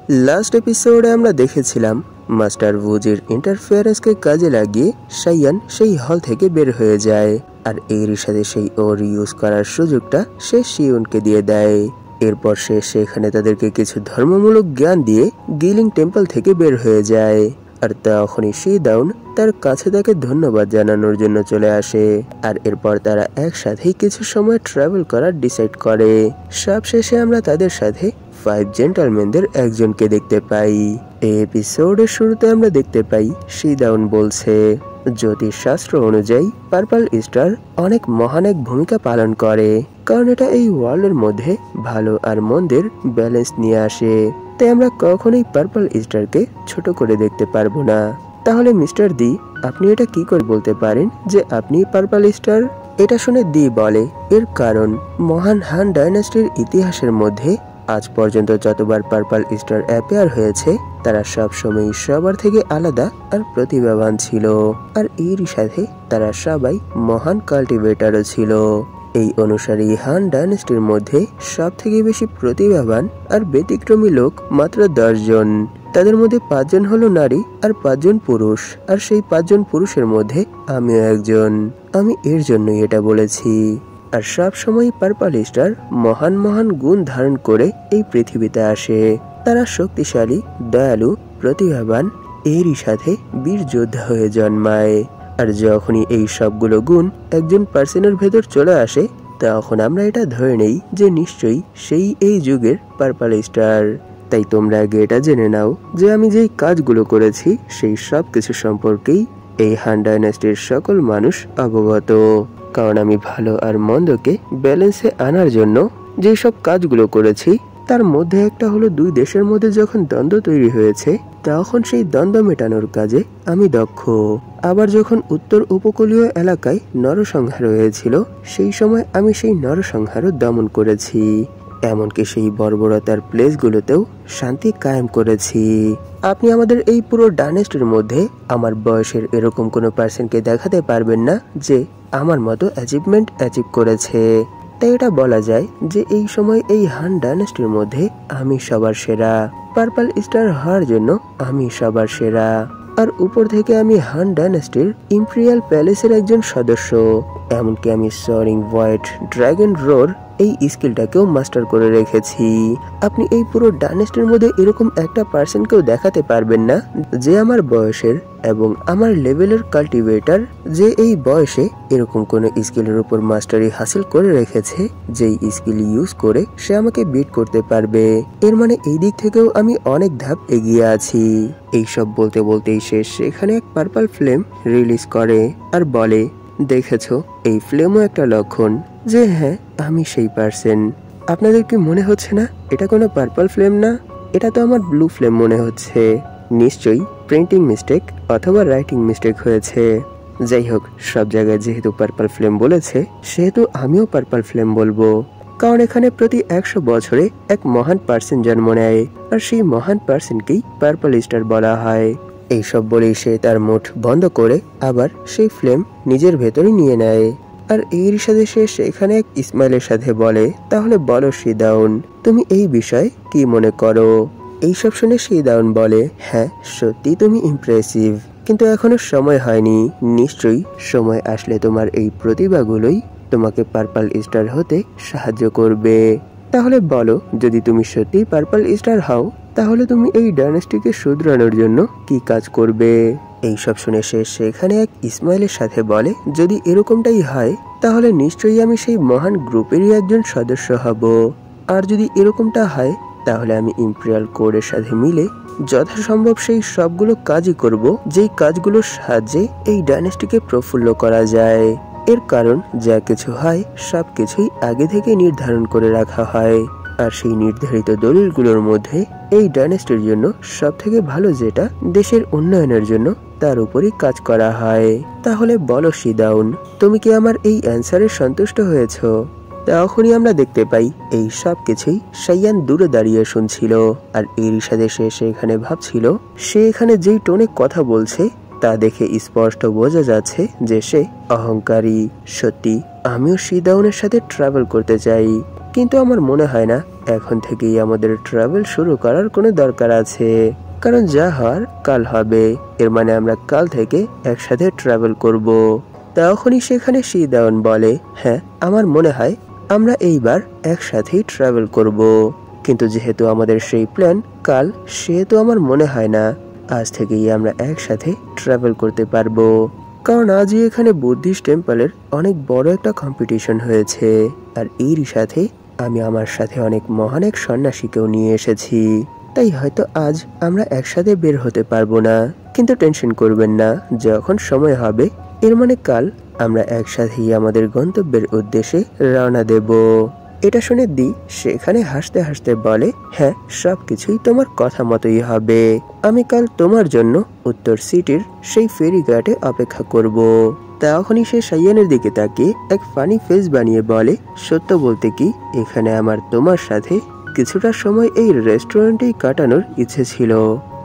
Last এপিসোডে আমরা দেখেছিলাম মাস্টার ওজের ইন্টারফেয়ারেন্সকে কাজে লাগিয়ে শাইয়ান সেই হল থেকে বের হয়ে যায়, আর এর সাথে সেই ওর ইউজ করার সুযোগটা সে শিউনকে দিয়ে দেয়। এরপর সে সেখানে তাদেরকে কিছু ধর্মমূলক জ্ঞান দিয়ে গিলিং টেম্পল থেকে বের হয়ে যায়, আর তখনই শিদাউন তার কাছে তাকে ধন্যবাদ জানানোর জন্য চলে আসে। আর এরপর তারা একসাথেই কিছু সময় ট্রাভেল করার ডিসাইড করে। সবশেষে আমরা তাদের সাথে 5 জেন্টলম্যানদের একজনকে দেখতে পাই। এই এপিসোডের শুরুতে আমরা দেখতে পাই শিদাউন বলছে জ্যোতিষশাস্ত্র অনুযায়ী পার্পল স্টার অনেক মহান এক ভূমিকা পালন করে, কারণ এটা এই ওয়ার্ল্ডের মধ্যে ভালো আর মন্দের ব্যালেন্স নিয়ে আসে। তাই আমরা কখনোই পার্পল স্টারকে ছোট করে দেখতে পারবো না। তাহলে মিস্টার দি, আপনি এটা কি করে বলতে পারেন যে আপনি পার্পল স্টার? এটা শুনে দি বলে, এর কারণ মহান হান ডাইনাস্টির ইতিহাসের মধ্যে আজ পর্যন্ত যতবার পার্পল স্টার অ্যাপিয়ার হয়েছে তারা সবসময় সবার থেকে আলাদা আর প্রতিভাবান ছিল, আর এরই সাথে তারা সবাই মহান কাল্টিভেটরও ছিল। এই অনুসারী হান ডাইনাস্টির মধ্যে সব থেকে বেশি প্রতিভাবান আর ব্যতিক্রমী লোক মাত্র 10 জন। তাদের মধ্যে 5 জন হলো নারী আর 5 জন পুরুষ, আর সেই 5 জন পুরুষের মধ্যে আমিও একজন। আমি এর জন্যই এটা বলেছি। আর সব সময় পার্পল স্টার মহান মহান গুণ ধারণ করে এই পৃথিবীতে আসে। তারা শক্তিশালী, দয়ালু, প্রতিভাবান, এরই সাথে বীর যোদ্ধা হয়ে জন্মায়। আর যখনই এই সবগুলো গুণ একজন পার্সনের ভেতর চলে আসে তখন আমরা এটা ধরে নেই যে নিশ্চয়ই সেই এই যুগের পার্পল স্টার। তাই তোমরা আগে এটা জেনে নাও যে আমি যেই কাজগুলো করেছি সেই সব কিছু সম্পর্কেই এই হান ডাইনাস্টির সকল মানুষ অবগত, কারণ আমি ভালো আর মন্দকে ব্যালেন্সে আনার জন্য যেই সব কাজগুলো করেছি তার মধ্যে একটা হলো 2 দেশের মধ্যে যখন দ্বন্দ্ব তৈরি হয়েছে তখন সেই দ্বন্দ্ব মেটানোর কাজে আমি দক্ষ। আবার যখন উত্তর উপকূলীয় এলাকায় নরসংহার হয়েছিল সেই সময় আমি সেই নরসংহারও দমন করেছি। এমনকি সেই বর্বরতার প্লেসগুলোতেও শান্তি কায়েম করেছি। আপনি আমাদের এই পুরো ডাইনাস্টির মধ্যে আমার বয়সের এরকম কোনো পার্সনকে দেখাতে পারবেন না যে আমার মতো অ্যাচিভমেন্ট অ্যাচিভ করেছে। তাই এটা বলা যায় যে এই সময় এই হান ডাইনাস্টির মধ্যে আমি সবার সেরা। পার্পল স্টার হওয়ার জন্য আমি সবার সেরা। আর উপর থেকে আমি হান ডাইনাস্টির ইম্পেরিয়াল প্যালেসের একজন সদস্য। এমনকি আমি সরিং হোয়াইট ড্রাগন রোর এই স্কিলটাকেও মাস্টার করে রেখেছি। আপনি এই পুরো ডাইনাস্টির মধ্যে এরকম একটা পার্সনকেও দেখাতে পারবেন না যে আমার বয়সের এবং আমার লেভেলের কাল্টিভেটর, যে এই বয়সে এরকম কোনো স্কিলের উপর মাস্টারি হাসিল করে রেখেছে যেই স্কিল ইউজ করে সে আমাকে বিট করতে পারবে। এর মানে এই দিক থেকেও আমি অনেক ধাপ এগিয়ে আছি। এইসব বলতে বলতেই সে সেখানে এক পার্পল ফ্লেম রিলিজ করে আর বলে, দেখেছো, এই ফ্লেমও একটা লক্ষণ যে হ্যাঁ আমি সেই পার্সন। আপনাদের কি মনে হচ্ছে না এটা কোনো পার্পল ফ্লেম না? এটা তো আমার ব্লু ফ্লেম মনে হচ্ছে। নিশ্চয়ই প্রিন্টিং মিস্টেক অথবা রাইটিং মিস্টেক হয়েছে। যাই হোক, সব জায়গায় যেহেতু পার্পল ফ্লেম বলেছে সেহেতু আমিও পার্পল ফ্লেম বলবো, কারণ এখানে প্রতি 100 বছরে এক মহান পার্সন জন্ম নেয়, আর সেই মহান পার্সনকেই পার্পল স্টার বলা হয়। এইসব বলেই সে তার মুখ বন্ধ করে আবার সেই ফ্লেম নিজের ভেতরে নিয়ে নেয়। আর এর সাথে সে সেখানে এক ইসমাইলের সাথে বলে, তাহলে বলো শিদাউন, তুমি এই বিষয়ে কি মনে করো? এইসব শুনে শিদাউন বলে, হ্যাঁ সত্যি তুমি ইমপ্রেসিভ, কিন্তু এখনো সময় হয়নি। নিশ্চয়ই সময় আসলে তোমার এই প্রতিভাগুলোই তোমাকে পার্পল স্টার হতে সাহায্য করবে। তাহলে বলো, যদি তুমি সত্যি পার্পল স্টার হও তাহলে তুমি এই ডাইনাস্টিকে শুধরানোর জন্য কি কাজ করবে? এইসব শুনে সে সেখানে এক ইসমাইলের সাথে বলে, যদি এরকমটাই হয় তাহলে নিশ্চয়ই আমি সেই মহান গ্রুপেরই একজন সদস্য হব। আর যদি এরকমটা হয় তাহলে আমি ইম্পেরিয়াল কোডের সাথে মিলে যথাসম্ভব সেই সবগুলো কাজই করব যেই কাজগুলোর সাহায্যে এই ডাইনাস্টিকে প্রফুল্ল করা যায়। এর কারণ যা কিছু হয় সবকিছুই আগে থেকে নির্ধারণ করে রাখা হয়, আর সেই নির্ধারিত দলিলগুলোর মধ্যে এই ডাইনাস্টির জন্য সব থেকে ভালো যেটা দেশের উন্নয়নের জন্য তার উপরই কাজ করা হয়। তাহলে বলো শিদাউন, তুমি কি আমার এই অ্যান্সারে সন্তুষ্ট হয়েছ? তখনই আমরা দেখতে পাই এই সব কিছুই শাইয়ান দূরে দাঁড়িয়ে শুনছিল, আর এরই সাথে সে সেখানে ভাবছিল সে এখানে যেই টোনে কথা বলছে তা দেখে স্পষ্ট বোঝা যাচ্ছে যে সে অহংকারী। সত্যি আমিও শিদাউনের সাথে ট্রাভেল করতে চাই, কিন্তু আমার মনে হয় না এখন থেকেই আমাদের ট্রাভেল শুরু করার কোনো দরকার আছে, কারণ যা হওয়ার কাল হবে। এর মানে আমরা কাল থেকে একসাথে ট্রাভেল করব। তখনই সেখানে শিদাউন বলে, হ্যাঁ আমার মনে হয় আমরা এইবার একসাথেই ট্রাভেল করব, কিন্তু যেহেতু আমাদের সেই প্ল্যান কাল, সেহেতু আমার মনে হয় না আজ থেকেই আমরা একসাথে ট্রাভেল করতে পারবো। কারণ আজই এখানে বুদ্ধিস্ট টেম্পলের অনেক বড় একটা কম্পিটিশন হয়েছে, আর এরই সাথে আমি আমার সাথে অনেক মহান এক সন্ন্যাসীকেও নিয়ে এসেছি। তাই হয়তো আজ আমরা একসাথে বের হতে পারবো না, কিন্তু টেনশন করবেন না, যখন সময় হবে এর মানে কাল আমরা একসাথেই আমাদের গন্তব্যের উদ্দেশ্যে রওনা দেব। এটা শুনে দি সেখানে হাসতে হাসতে বলে, হ্যাঁ সবকিছুই তোমার কথা মতোই হবে। আমি কাল তোমার জন্য উত্তর সিটির সেই ফেরি ঘাটে অপেক্ষা করব। তখনই সে সাইয়ানের দিকে তাকিয়ে এক ফানি ফেস বানিয়ে বলে, সত্য বলতে কি এখানে আমার তোমার সাথে কিছুটা সময় এই রেস্টুরেন্টেই কাটানোর ইচ্ছে ছিল,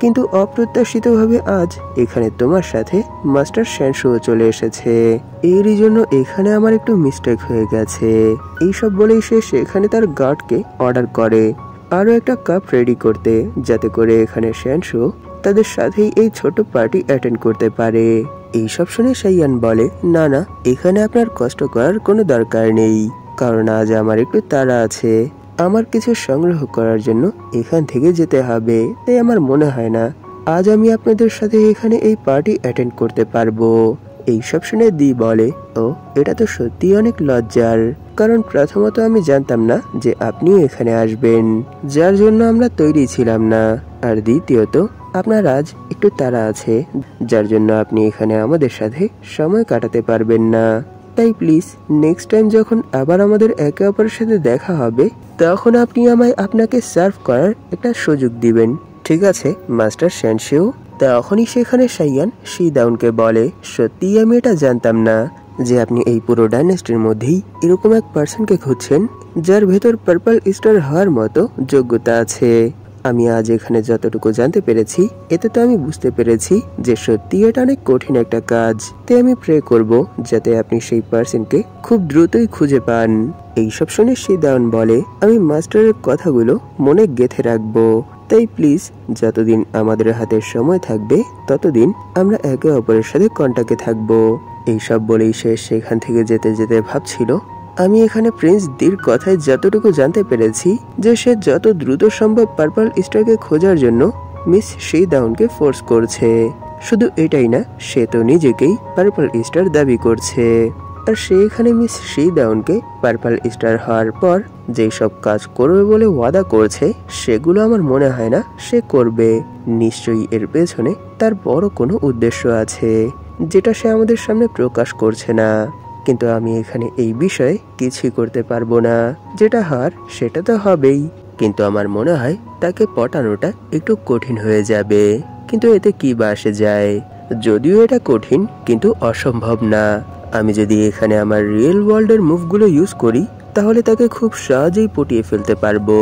কিন্তু অপ্রত্যাশিতভাবে আজ এখানে তোমার সাথে মাস্টার শ্যানসুও চলে এসেছে। এরই জন্য এখানে আমার একটু মিস্টেক হয়ে গেছে। এইসব বলেই সে সেখানে তার গার্ডকে অর্ডার করে আরো একটা কাপ রেডি করতে, যাতে করে এখানে শ্যানসু তাদের সাথেই এই ছোট পার্টি অ্যাটেন্ড করতে পারে। এইসব শুনে সাইয়ান বলে, না না, এখানে আপনার কষ্ট করার কোনো দরকার নেই, কারণ আজ আমার একটু তাড়া আছে। আমার কিছু সংগ্রহ করার জন্য এখান থেকে যেতে হবে, তাই আমার মনে হয় না আজ আমি আপনাদের সাথে এখানে এই পার্টি অ্যাটেন্ড করতে পারবো। এইসব শুনে দি বলে, ও এটা তো সত্যি অনেক লজ্জার, কারণ প্রথমত আমি জানতাম না যে আপনিও এখানে আসবেন, যার জন্য আমরা তৈরি ছিলাম না, আর দ্বিতীয়ত আপনার আজ একটু তাড়া আছে, যার জন্য আপনি এখানে আমাদের সাথে সময় কাটাতে পারবেন না। তাই প্লিজ নেক্সট টাইম যখন আবার আমাদের একে অপরের সাথে দেখা হবে, তখন আপনি আমায় আপনাকে সার্ভ করার একটা সুযোগ দিবেন, ঠিক আছে মাস্টার শ্যানসু? তখনই সেখানে সাইয়ান শিদাউনকে বলে, সত্যিই আমি এটা জানতাম না যে আপনি এই পুরো ডাইনেস্টির মধ্যেই এরকম এক পার্সনকে খুঁজছেন যার ভেতর পার্পল স্টার হওয়ার মতো যোগ্যতা আছে। আমি আজ এখানে যতটুকু জানতে পেরেছি, এতে তো আমি বুঝতে পেরেছি যে সত্যি এটা অনেক কঠিন একটা কাজ। তাই আমি প্রে করব যাতে আপনি সেই পার্সনকে খুব দ্রুতই খুঁজে পান। এইসব শুনে শিদাউন বলে, আমি মাস্টারের কথাগুলো মনে গেঁথে রাখবো, তাই প্লিজ যতদিন আমাদের হাতে সময় থাকবে ততদিন আমরা একে অপরের সাথে কন্টাক্টে থাকবো। এইসব বলেই সে সেখান থেকে যেতে যেতে ভাবছিল, আমি এখানে প্রিন্স দির কথায় যতটুকু জানতে পেরেছি যে সে যত দ্রুত সম্ভব পার্পল স্টারকে খোঁজার জন্য মিস শিদাউনকে ফোর্স করছে। শুধু এটাই না, সে তো নিজেকেই পার্পল স্টার দাবি করছে, আর সে এখানে মিস শিদাউনকে পার্পল স্টার হওয়ার পর যেই সব কাজ করবে বলে ওয়াদা করছে, সেগুলো আমার মনে হয় না সে করবে। নিশ্চয়ই এর পেছনে তার বড় কোনো উদ্দেশ্য আছে, যেটা সে আমাদের সামনে প্রকাশ করছে না। কিন্তু আমি এখানে এই বিষয়ে কিছুই করতে পারবো না, যেটা হওয়ার সেটা তো হবেই, কিন্তু আমার মনে হয় তাকে পটানোটা একটু কঠিন হয়ে যাবে। কিন্তু এতে কি বা আসে যায়, যদিও এটা কঠিন কিন্তু অসম্ভব না। আমি যদি এখানে আমার রিয়েল ওয়ার্ল্ডের মুভগুলো ইউজ করি, তাহলে তাকে খুব সহজেই পটিয়ে ফেলতে পারবো।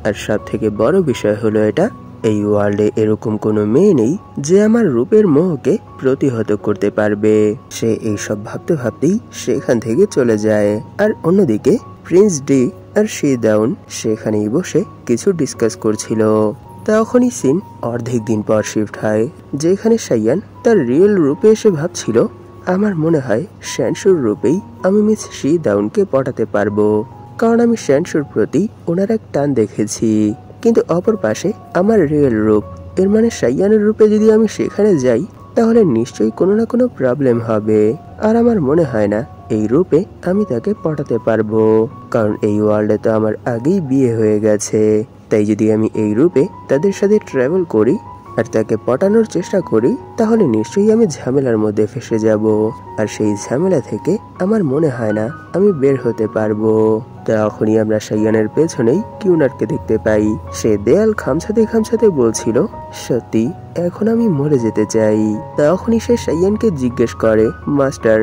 আর সব থেকে বড় বিষয় হলো এটা, এই ওয়ার্ল্ডে এরকম কোনো মেয়ে নেই যে আমার রূপের মোহকে প্রতিহত করতে পারবে। সে এইসব ভাবতে ভাবতেই সেখান থেকে চলে যায়। আর অন্যদিকে প্রিন্স ডি আর শিদাউন সেখানেই বসে কিছু ডিসকাস করছিল। তখনই সিন অর্ধেক দিন পর শিফট হয়, যেখানে সাইয়ান তার রিয়েল রূপে এসে ভাবছিল, আমার মনে হয় শ্যানসুর রূপেই আমি মিস শিদাউনকে পটাতে পারবো, কারণ আমি শ্যানসুর প্রতি ওনার এক টান দেখেছি। কিন্তু অপর পাশে আমার রিয়েল রূপ, এর মানে সাইয়ানের রূপে যদি আমি সেখানে যাই, তাহলে নিশ্চয়ই কোনো না কোনো প্রবলেম হবে। আর আমার মনে হয় না এই রূপে আমি তাকে পটাতে পারবো, কারণ এই ওয়ার্ল্ডে তো আমার আগেই বিয়ে হয়ে গেছে। তাই যদি আমি এই রূপে তাদের সাথে ট্রাভেল করি আর তাকে পটানোর চেষ্টা করি, তাহলে নিশ্চয়ই আমি ঝামেলার মধ্যে ফেসে যাব, আর সেই ঝামেলা থেকে আমার মনে হয় না আমি বের হতে পারবো। তখনই আমরা সাইয়ানের পেছনেই কিউনারকে দেখতে পাই। সে দেয়াল খামছাতে খামছাতে বলছিল, সত্যি এখন আমি মরে যেতে চাই। তখনই সে সাইয়ানকে জিজ্ঞেস করে, মাস্টার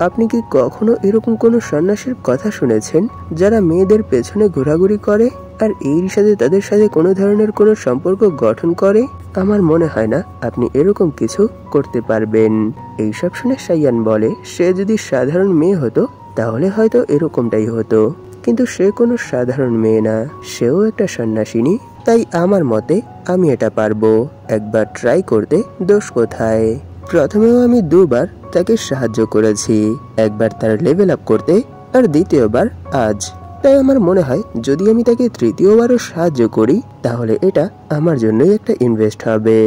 আপনি কি কখনো এরকম কোনো সন্ন্যাসীর কথা শুনেছেন যারা মেয়েদের পেছনে ঘোরাঘুরি করে আর এর সাথে তাদের সাথে কোনো ধরনের কোনো সম্পর্ক গঠন করে? আমার মনে হয় না আপনি এরকম কিছু করতে পারবেন। এইসব শুনে সাইয়ান বলে, সে যদি সাধারণ মেয়ে হতো তাহলে হয়তো এরকমটাই হতো, কিন্তু সে কোনো সাধারণ মেয়ে না, সেও একটা সন্ন্যাসিনী। তাই আমার মতে আমি এটা পারবো। একবার ট্রাই করতে দোষ কোথায়? প্রথমেও আমি দুবার তাকে সাহায্য করেছি, একবার তার লেভেল আপ করতে আর দ্বিতীয়বার আজ। তাই আমার মনে হয় যদি আমি তাকে তৃতীয়বারও সাহায্য করি তাহলে এটা আমার জন্যই একটা ইনভেস্ট হবে।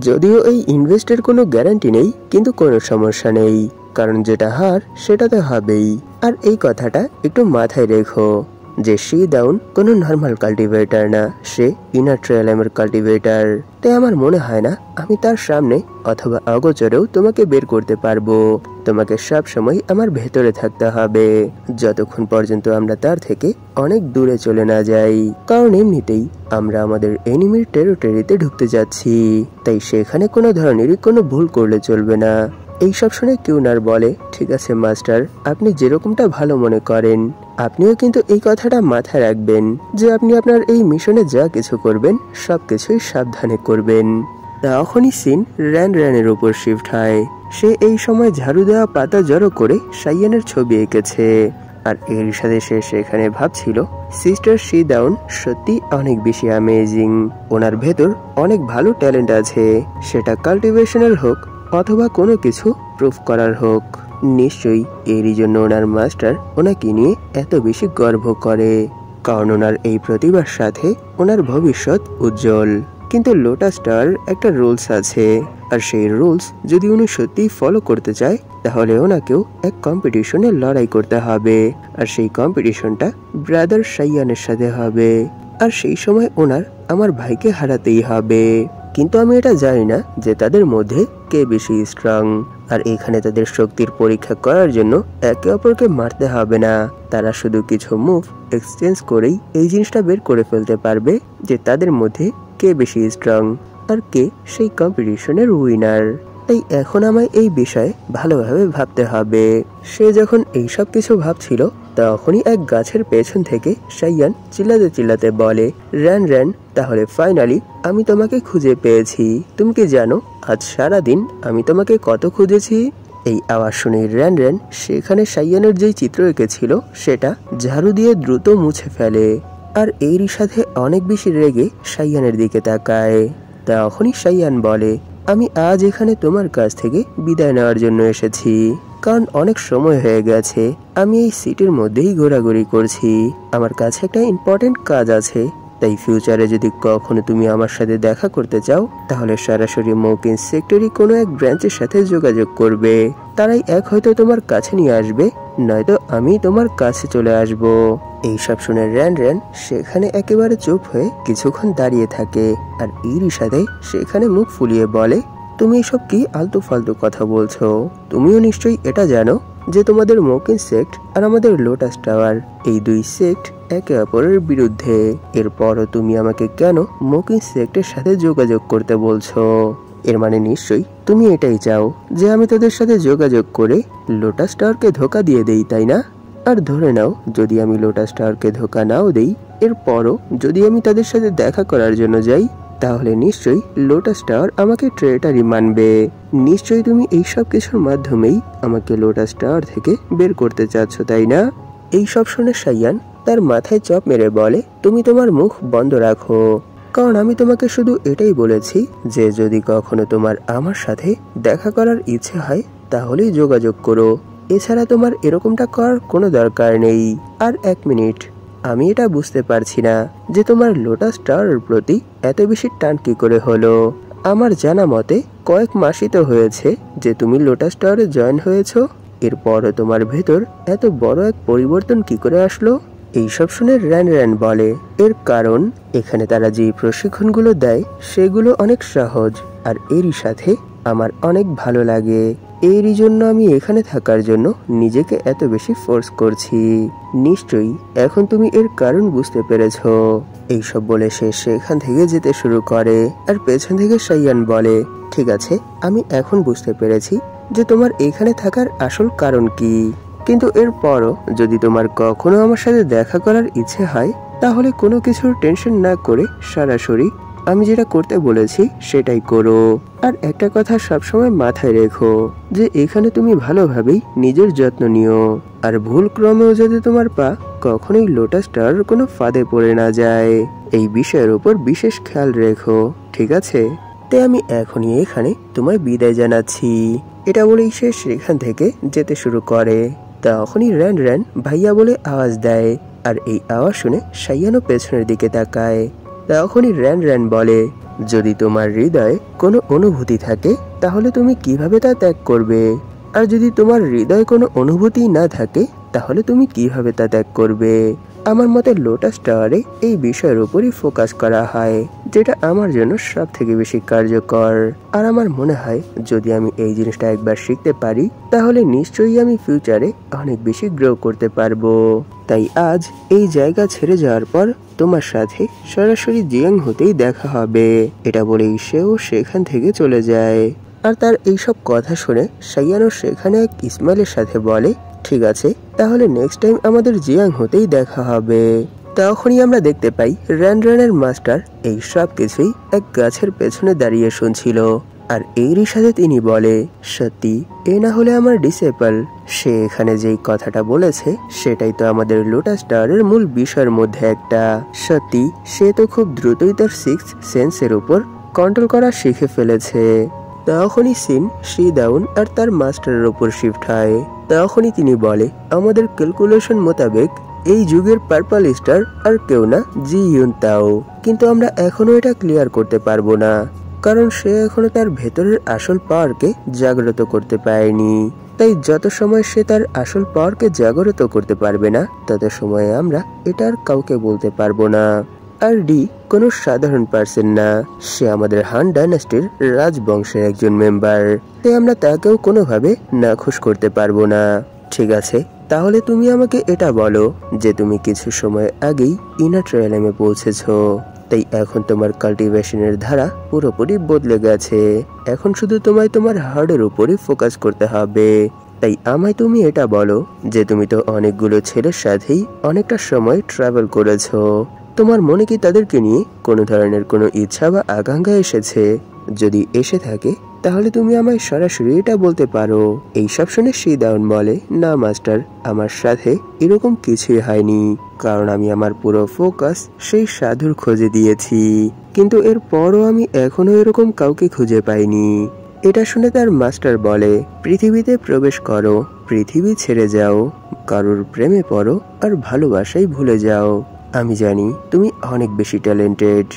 যদিও এই ইনভেস্টের কোনো গ্যারান্টি নেই, কিন্তু কোনো সমস্যা নেই, কারণ যেটা হার সেটা তো হবেই। আর এই কথাটা একটু মাথায় রেখো যে শি ডাউন কোনো নর্মাল কাল্টিভেটর না, সে ইনার ট্রেলামের কাল্টিভেটর। তাই আমার মনে হয় না আমি তার সামনে অথবা অগোচরেও তোমাকে বের করতে পারবো। তোমাকে সব সময় আমার ভেতরে থাকতে হবে, যতক্ষণ পর্যন্ত আমরা তার থেকে অনেক দূরে চলে না যাই। কারণ এমনিতেই আমরা আমাদের এনিমির টেরিটরিতে ঢুকতে যাচ্ছি, তাই সেখানে কোনো ধরনেরই কোনো ভুল করলে চলবে না। এইসব শুনে কিউনার বলে, ঠিক আছে মাস্টার, আপনি যেরকমটা ভালো মনে করেন। আপনিও কিন্তু এই কথাটা মাথায় রাখবেন যে আপনি আপনার এই মিশনে যা কিছু করবেন সবকিছুই সাবধানে করবেন। তখনই সিন র্যানের উপর শিফট হয়। সে এই সময় ঝাড়ু দেওয়া পাতা জড়ো করে সাইয়ানের ছবি এঁকেছে। আর এর সাথে সে সেখানে ভাবছিল সিস্টার শি ডাউন সত্যি অনেক বেশি অ্যামেজিং। ওনার ভেতর অনেক ভালো ট্যালেন্ট আছে, সেটা কাল্টিভেশনের হোক অথবা কোনো কিছু প্রুফ করার হোক। নিশ্চয়ই এরই জন্য ওনার মাস্টার ওনাকে নিয়ে এত বেশি গর্ব করে, কারণ ওনার এই প্রতিভার সাথে ওনার ভবিষ্যৎ উজ্জ্বল। কিন্তু লোটাস স্টার একটা রুলস আছে, আর সেই রুলস যদি উনি সত্যিই ফলো করতে চায় তাহলে ওনাকেও এক কম্পিটিশনে লড়াই করতে হবে। আর সেই কম্পিটিশনটা ব্রাদার সাইয়ানের সাথে হবে, আর সেই সময় ওনার আমার ভাইকে হারাতেই হবে। কিন্তু আমি এটা জানি না যে তাদের মধ্যে কে বেশি স্ট্রং। আর এখানে তাদের শক্তির পরীক্ষা করার জন্য একে অপরকে মারতে হবে না, তারা শুধু কিছু মুভ এক্সচেঞ্জ করেই এই জিনিসটা বের করে ফেলতে পারবে যে তাদের মধ্যে কে বেশি স্ট্রং আর কে সেই কম্পিটিশনের উইনার। তাই এখন আমায় এই বিষয়ে ভালোভাবে ভাবতে হবে। সে যখন এইসব কিছু ভাবছিল তখনই এক গাছের পেছন থেকে সাইয়ান চিল্লাতে চিল্লাতে বলে, র্যান, তাহলে ফাইনালি আমি তোমাকে খুঁজে পেয়েছি। তুমি কি জানো আজ সারাদিন আমি তোমাকে কত খুঁজেছি? এই আওয়াজ শুনে র্যান সেখানে সাইয়ানের যেই চিত্র এঁকেছিল সেটা ঝাড়ু দিয়ে দ্রুত মুছে ফেলে, আর এরই সাথে অনেক বেশি রেগে সাইয়ানের দিকে তাকায়। তখনই সাইয়ান বলে, আমি আজ এখানে তোমার কাছ থেকে বিদায় নেওয়ার জন্য এসেছি, কারণ অনেক সময় হয়ে গেছে আমি এই সিটির মধ্যেই ঘোরাঘুরি করছি। আমার কাছে একটা ইম্পর্টেন্ট কাজ আছে, তাই ফিউচারে যদি কখনো তুমি আমার সাথে দেখা করতে চাও তাহলে সরাসরি মৌকিন সেক্টরি কোনো এক ব্রাঞ্চের সাথে যোগাযোগ করবে। তারাই এক হয়তো তোমার কাছে নিয়ে আসবে, নয়তো আমি তোমার কাছে চলে আসব। এইসব শুনে র্যান সেখানে একেবারে চুপ হয়ে কিছুক্ষণ দাঁড়িয়ে থাকে, আর এরই সাথে সেখানে মুখ ফুলিয়ে বলে, তুমি এসব কি আলতু ফালতু কথা বলছো? তুমিও নিশ্চয়ই এটা জানো যে তোমাদের মৌকিন সেক্ট আর আমাদের লোটাস টাওয়ার এই দুই সেক্ট একে অপরের বিরুদ্ধে। এরপরও তুমি আমাকে কেন মৌকিন সেক্টের সাথে যোগাযোগ করতে বলছো? এর মানে নিশ্চয়ই তুমি এটাই চাও যে আমি তাদের সাথে যোগাযোগ করে লোটাস টাওয়ারকে ধোকা দিয়ে দেই, তাই না? আর ধরে নাও যদি আমি লোটাস টাওয়ারকে ধোকা নাও দেই, এরপরও যদি আমি তাদের সাথে দেখা করার জন্য যাই তাহলে নিশ্চয়ই লোটাস টাওয়ার আমাকে ট্রেটারি মানবে। নিশ্চয়ই তুমি এইসব কিছুর মাধ্যমেই আমাকে লোটাস টাওয়ার থেকে বের করতে চাচ্ছ, তাই না? এইসব শুনে সাইয়ান তার মাথায় চপ মেরে বলে, তুমি তোমার মুখ বন্ধ রাখো, কারণ আমি তোমাকে শুধু এটাই বলেছি যে যদি কখনো তোমার আমার সাথে দেখা করার ইচ্ছে হয় তাহলেই যোগাযোগ করো, এছাড়া তোমার এরকমটা করার কোনো দরকার নেই। আর এক মিনিট, আমি এটা বুঝতে পারছি না যে তোমার লোটাস টাওয়ারের প্রতি এত বেশি টান কি করে হলো। আমার জানা মতে কয়েক মাসই তো হয়েছে যে তুমি লোটাস টাওয়ারে জয়েন হয়েছো, এরপরও তোমার ভেতর এত বড় এক পরিবর্তন কি করে আসলো? এইসব শুনে র্যান বলে, এর কারণ এখানে তারা যে প্রশিক্ষণগুলো দেয় সেগুলো অনেক সহজ, আর এরই সাথে আমার অনেক ভালো লাগে। এরই জন্য আমি এখানে থাকার জন্য নিজেকে এত বেশি ফোর্স করছি। নিশ্চয়ই এখন তুমি এর কারণ বুঝতে পেরেছো। এইসব বলে সে সেখান থেকে যেতে শুরু করে, আর পেছন থেকে সাইয়ান বলে, ঠিক আছে, আমি এখন বুঝতে পেরেছি যে তোমার এখানে থাকার আসল কারণ কি। কিন্তু এরপরও যদি তোমার কখনো আমার সাথে দেখা করার ইচ্ছে হয় তাহলে কোনো কিছুর টেনশন না করে সরাসরি আমি যেটা করতে বলেছি সেটাই করো। আর একটা কথা সবসময় মাথায় রেখো যে এখানে তুমি ভালোভাবেই নিজের যত্ন নিও, আর ভুল ক্রমেও যদি তোমার পা কখনোই লোটাস টাওয়ার কোনো ফাঁদে পড়ে না যায়, এই বিষয়ের উপর বিশেষ খেয়াল রেখো, ঠিক আছে? তাই আমি এখনই এখানে তোমায় বিদায় জানাচ্ছি। এটা বলেই সে সেখান থেকে যেতে শুরু করে। তখনই র্যান র্যান ভাইয়া বলে আওয়াজ দেয়, আর এই আওয়াজ শুনে সাইয়ানও পেছনের দিকে তাকায়। তখনই র্যান র্যান বলে, যদি তোমার হৃদয়ে কোনো অনুভূতি থাকে তাহলে তুমি কিভাবে তা ত্যাগ করবে? আর যদি তোমার হৃদয়ে কোনো অনুভূতি না থাকে তাহলে তুমি কিভাবে তা ত্যাগ করবে? আমার মতে লোটাস টাওয়ারে এই বিষয়ের উপরই ফোকাস করা হয়, যেটা আমার জন্য সব থেকে বেশি কার্যকর। আর আমার মনে হয় যদি আমি এই জিনিসটা একবার শিখতে পারি তাহলে নিশ্চয়ই আমি ফিউচারে অনেক বেশি গ্রো করতে পারবো। তাই আজ এই জায়গা ছেড়ে যাওয়ার পর তোমার সাথে সরাসরি জিয়াং হতেই দেখা হবে, এটা বলেই সেও সেখান থেকে চলে যায়। আর তার এইসব কথা শুনে সাইয়ানো সেখানে এক ইসমাইলের সাথে বলে, ঠিক আছে, তাহলে নেক্সট টাইম আমাদের জিয়াং হতেই দেখা হবে। তখনই আমরা দেখতে পাই র্যান র্যানের মাস্টার এই সব কিছুই এক গাছের পেছনে দাঁড়িয়ে শুনছিল। আর এরই সাথে তিনি বলে, সত্যি এ না হলে আমার ডিসেবল। সে এখানে যেই কথাটা বলেছে সেটাই তো আমাদের লোটাস টাওয়ারের মূল বিষয়ের মধ্যে একটা। সত্যি সে তো খুব দ্রুতই তার সিক্স সেন্সের উপর কন্ট্রোল করা শিখে ফেলেছে। তখনই সিন শ্রীদাউন আর তার মাস্টারের উপর শিফট হয়। তখনই তিনি বলে, আমাদের ক্যালকুলেশন মোতাবেক এই যুগের পার্পল স্টার আর কেউ না, জি ইউন তাও। কিন্তু আমরা এখনো এটা ক্লিয়ার করতে পারবো না, কারণ সে এখনো তার ভেতরের আসল পাওয়ারকে জাগ্রত করতে পারেনি। তাই যত সময় সে তার আসল পাওয়ারকে জাগ্রত করতে পারবে না তত সময় আমরা এটা আর কাউকে বলতে পারবো না। আর ডি কোনো সাধারণ পার্সন না, সে আমাদের হান ডাইনাস্টির রাজবংশের একজন মেম্বার। তাই আমরা তাকেও কোনোভাবে নাখুশ করতে পারবো না। ঠিক আছে, তাহলে তুমি আমাকে এটা বলো যে তুমি কিছু সময় আগেই ইনার ট্রায়ালেমে পৌঁছেছো, তাই এখন তোমার কাল্টিভেশনের ধারা পুরোপুরি বদলে গেছে। এখন শুধু তোমায় তোমার হার্ডের উপরই ফোকাস করতে হবে। তাই আমায় তুমি এটা বলো যে তুমি তো অনেকগুলো ছেলের সাথেই অনেকটা সময় ট্রাভেল করেছো, তোমার মনে কি তাদেরকে নিয়ে কোনো ধরনের কোনো ইচ্ছা বা আকাঙ্ক্ষা এসেছে? যদি এসে থাকে তাহলে তুমি আমায় সরাসরি এটা বলতে পারো। এই সব শুনে শ্রীদাউন বলে, না মাস্টার, আমার সাথে এরকম কিছুই হয়নি, কারণ আমি আমার পুরো ফোকাস সেই সাধুর খোঁজে দিয়েছি, কিন্তু এর পরও আমি এখনো এরকম কাউকে খুঁজে পাইনি। এটা শুনে তার মাস্টার বলে, পৃথিবীতে প্রবেশ করো, পৃথিবী ছেড়ে যাও, কারোর প্রেমে পড়ো আর ভালোবাসাই ভুলে যাও। আমি জানি তুমি অনেক বেশি ট্যালেন্টেড,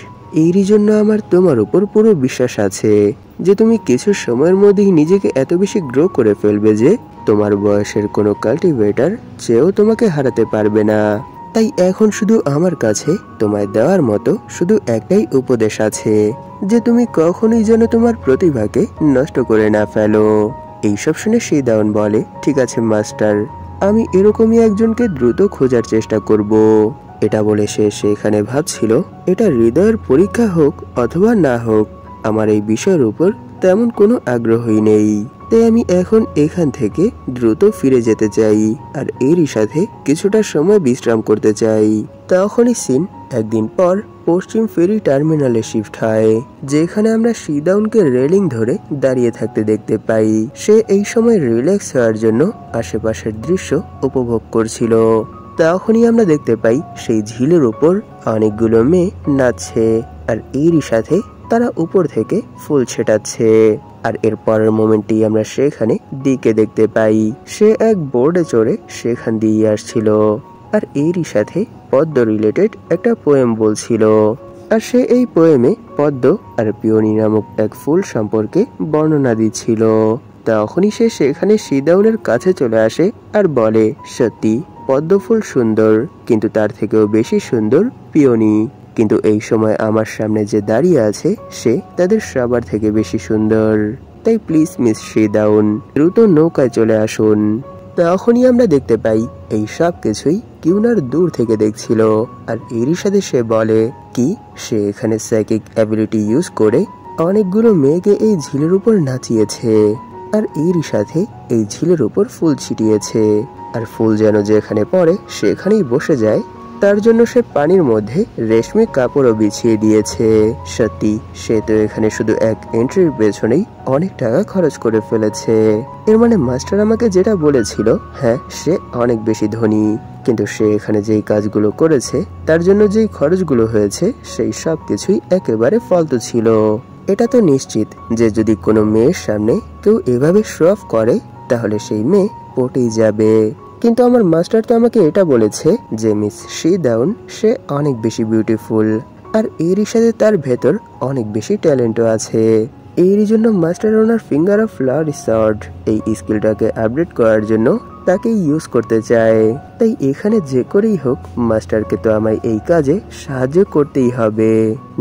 এরই জন্য আমার তোমার উপর পুরো বিশ্বাস আছে যে তুমি কিছু সময়ের মধ্যেই নিজেকে এত বেশি গ্রো করে ফেলবে যে তোমার বয়সের কোনো কাল্টিভেটর চেয়েও তোমাকে হারাতে পারবে না। তাই এখন শুধু আমার কাছে তোমায় দেওয়ার মতো শুধু একটাই উপদেশ আছে, যে তুমি কখনোই যেন তোমার প্রতিভাকে নষ্ট করে না ফেলো। এইসব শুনে শ্রীদাউন বলে, ঠিক আছে মাস্টার, আমি এরকমই একজনকে দ্রুত খোঁজার চেষ্টা করব। এটা বলে সে সেখানে ভাবছিল, এটা হৃদয়ের পরীক্ষা হোক অথবা না হোক, আমার এই বিষয়ের উপর তেমন কোনো আগ্রহই নেই। তাই আমি এখন এখান থেকে দ্রুত ফিরে যেতে চাই, আর এরই সাথে কিছুটা সময় বিশ্রাম করতে চাই। তখনই সিন একদিন পর পশ্চিম ফেরি টার্মিনালে শিফট হয়, যেখানে আমরা শ্রীদাউনকে রেলিং ধরে দাঁড়িয়ে থাকতে দেখতে পাই। সে এই সময় রিল্যাক্স হওয়ার জন্য আশেপাশের দৃশ্য উপভোগ করছিল। তখনই আমরা দেখতে পাই সেই ঝিলের উপর অনেকগুলো মেয়ে নাচছে, আর এরই সাথে তারা উপর থেকে ফুল ছেটাচ্ছে। আর এর পরের মোমেন্টেই আমরা সেখানে ডিকে দেখতে পাই, সে এক বোর্ডে চড়ে সেখান দিয়ে আসছিল, আর এরই সাথে পদ্ম রিলেটেড একটা পোয়েম বলছিল। আর সে এই পোয়েমে পদ্ম আর পিওনি নামক এক ফুল সম্পর্কে বর্ণনা দিচ্ছিল। তখনই সে সেখানে শ্রীদাউনের কাছে চলে আসে আর বলে, সত্যি পদ্ম ফুল সুন্দর, কিন্তু তার থেকেও বেশি সুন্দর পিওনি। কিন্তু এই সময় আমার সামনে যে দাঁড়িয়ে আছে সে তাদের সবার থেকে বেশি সুন্দর। তাই প্লিজ মিস শ্রীদাউন, দ্রুত নৌকায় চলে আসুন। তখনই আমরা দেখতে পাই এই সব কিছুই কিউনার দূর থেকে দেখছিল, আর এরই সাথে সে বলে কি সে এখানে সাইকিক অ্যাবিলিটি ইউজ করে অনেকগুলো মেয়েকে এই ঝিলের উপর নাচিয়েছে, আর এরই সাথে এই ঝিলের উপর ফুল ছিটিয়েছে, আর ফুল যেন যেখানে পড়ে সেখানেই বসে যায় তার জন্য সে পানির মধ্যে রেশমি কাপড়ও বিছিয়ে দিয়েছে। সত্যি সে তো এখানে শুধু এক এন্ট্রির পেছনেই অনেক টাকা খরচ করে ফেলেছে। এর মানে মাস্টার আমাকে যেটা বলেছিল, হ্যাঁ সে অনেক বেশি ধনী, কিন্তু সে এখানে যেই কাজগুলো করেছে তার জন্য যেই খরচগুলো হয়েছে সেই সব কিছুই একেবারে ফালতু ছিল। এটা তো নিশ্চিত যে যদি কোনো মেয়ের সামনে কেউ এভাবে শো অফ করে তাহলে সেই মেয়ে পটেই যাবে। কিন্তু আমার মাস্টার তো আমাকে এটা বলেছে যে মিস শি দাউন সে অনেক বেশি বিউটিফুল, আর এরই সাথে তার ভেতর অনেক বেশি ট্যালেন্টও আছে। এরই জন্য master owner finger of flower shot এই স্কিলটাকে আপডেট করার জন্য তাকে ইউজ করতে চায়। তাই এখানে যে করেই হোক মাস্টারকে তো আমায় এই কাজে সাহায্য করতেই হবে,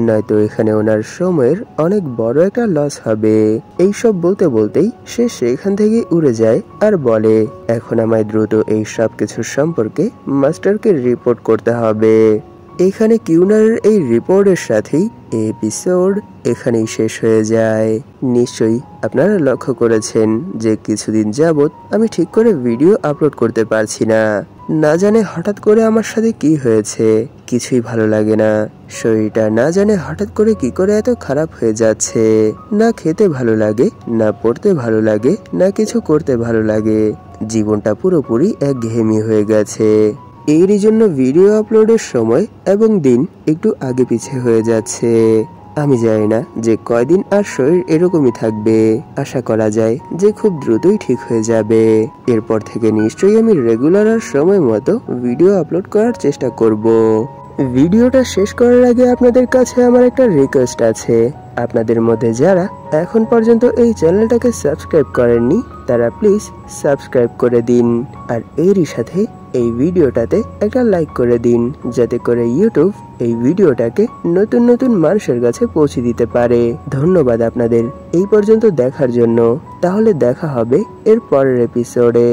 নয়তো এখানে ওনার সময়ের অনেক বড় একটা লস হবে। এইসব বলতে বলতেই সে সেখান থেকে উড়ে যায় আর বলে, এখন আমায় দ্রুত এই সব কিছুর সম্পর্কে মাস্টারকে রিপোর্ট করতে হবে। এখানে কিউনারের এই রিপোর্টের সাথেই এপিসোড এখানেই শেষ হয়ে যায়। নিশ্চয়ই আপনারা লক্ষ্য করেছেন যে কিছুদিন যাবত আমি ঠিক করে ভিডিও আপলোড করতে পারছি না। না জানে হঠাৎ করে আমার সাথে কি হয়েছে, কিছুই ভালো লাগে না। শরীরটা না জানে হঠাৎ করে কি করে এত খারাপ হয়ে যাচ্ছে। না খেতে ভালো লাগে, না পড়তে ভালো লাগে, না কিছু করতে ভালো লাগে। জীবনটা পুরোপুরি একঘেয়েমি হয়ে গেছে। এরই জন্য ভিডিও আপলোডের সময় এবং দিন একটু আগে পিছে হয়ে যাচ্ছে। আমি জানি না যে কয়দিন আর শরীর এরকমই থাকবে। আশা করা যায় যে খুব দ্রুতই ঠিক হয়ে যাবে। এরপর থেকে নিশ্চয়ই আমি রেগুলার আর সময় মতো ভিডিও আপলোড করার চেষ্টা করব। ভিডিওটা শেষ করার আগে আপনাদের কাছে আমার একটা রিকোয়েস্ট আছে। আপনাদের মধ্যে যারা এখন পর্যন্ত এই চ্যানেলটাকে সাবস্ক্রাইব করেননি তারা প্লিজ সাবস্ক্রাইব করে দিন, আর এরই সাথে এই ভিডিওটাতে একটা লাইক করে দিন, যাতে করে ইউটিউব এই ভিডিওটাকে নতুন নতুন মানুষের কাছে পৌঁছে দিতে পারে। ধন্যবাদ আপনাদের এই পর্যন্ত দেখার জন্য। তাহলে দেখা হবে এর পরের এপিসোডে।